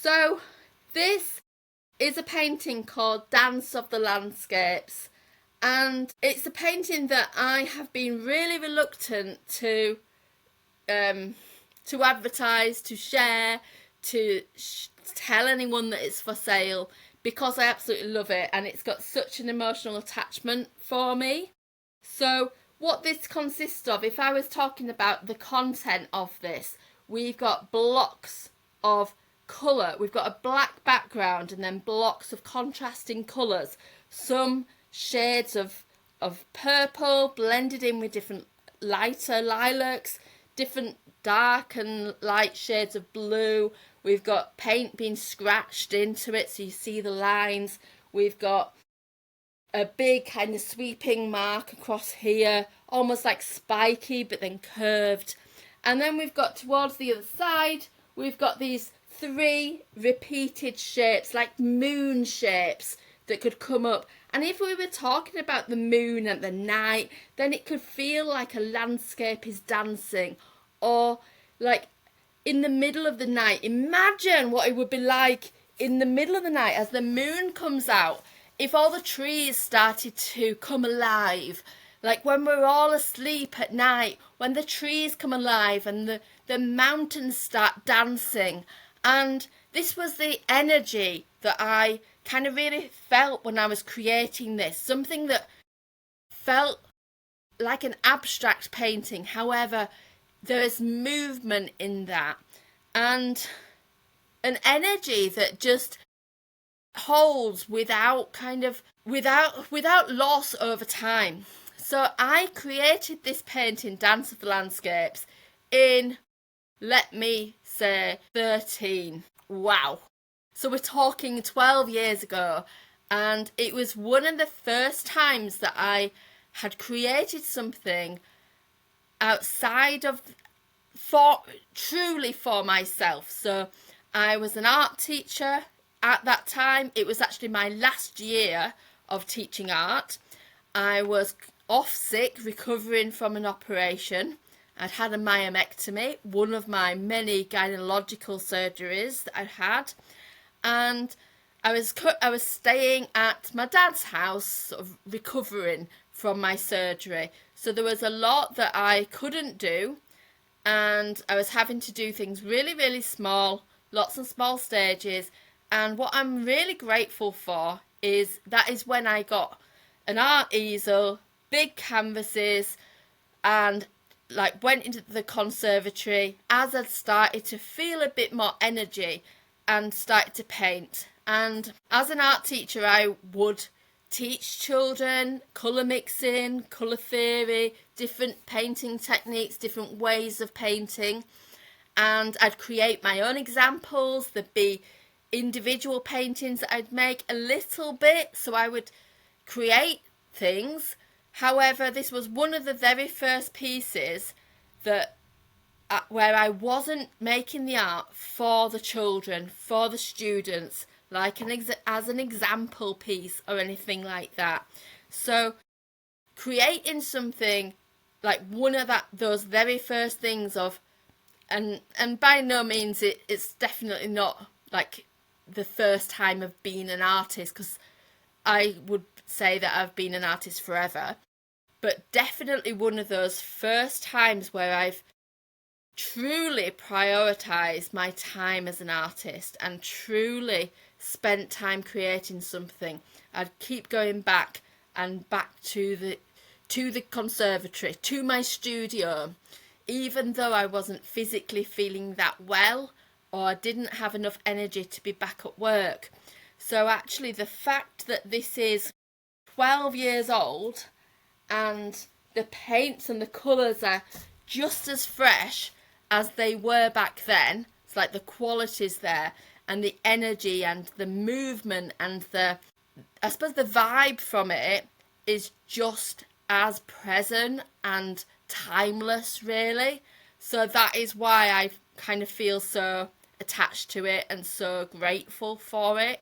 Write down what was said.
So this is a painting called Dance of the Landscapes, and it's a painting that I have been really reluctant to advertise, to share, to tell anyone that it's for sale, because I absolutely love it and it's got such an emotional attachment for me. So what this consists of, if I was talking about the content of this, we've got blocks of colour. We've got a black background and then blocks of contrasting colours. Some shades of purple blended in with different lighter lilacs, different dark and light shades of blue. We've got paint being scratched into it so you see the lines. We've got a big kind of sweeping mark across here, almost like spiky but then curved. And then we've got towards the other side, we've got these three repeated shapes, like moon shapes that could come up. And if we were talking about the moon at the night, then it could feel like a landscape is dancing, or like in the middle of the night. Imagine what it would be like in the middle of the night as the moon comes out, if all the trees started to come alive, like when we're all asleep at night, when the trees come alive and the mountains start dancing. And this was the energy that I kind of really felt when I was creating this, something that felt like an abstract painting. However, there's movement in that and an energy that just holds without loss over time. So I created this painting, Dance of the Landscapes, in, let me say, 13. Wow. So we're talking 12 years ago, and it was one of the first times that I had created something outside of truly for myself. So I was an art teacher at that time. It was actually my last year of teaching art. I was off sick, recovering from an operation. I'd had a myomectomy, one of my many gynecological surgeries that I'd had, and I was staying at my dad's house, sort of recovering from my surgery. So there was a lot that I couldn't do, and I was having to do things really, really small, lots of small stages. And what I'm really grateful for is that is when I got an art easel, big canvases, and like went into the conservatory as I'd started to feel a bit more energy and started to paint. And as an art teacher, I would teach children colour mixing, colour theory, different painting techniques, different ways of painting. And I'd create my own examples. There'd be individual paintings that I'd make a little bit, so I would create things. However, this was one of the very first pieces that where I wasn't making the art for the children, for the students, like as an example piece or anything like that. So creating something like one of those very first things of, and by no means it's definitely not like the first time of being an artist, because I would say that I've been an artist forever, but definitely one of those first times where I've truly prioritised my time as an artist and truly spent time creating something. I'd keep going back and back to the conservatory, to my studio, even though I wasn't physically feeling that well or I didn't have enough energy to be back at work. So actually the fact that this is 12 years old and the paints and the colours are just as fresh as they were back then, it's like the quality's there and the energy and the movement and I suppose the vibe from it is just as present and timeless, really. So that is why I kind of feel so attached to it and so grateful for it.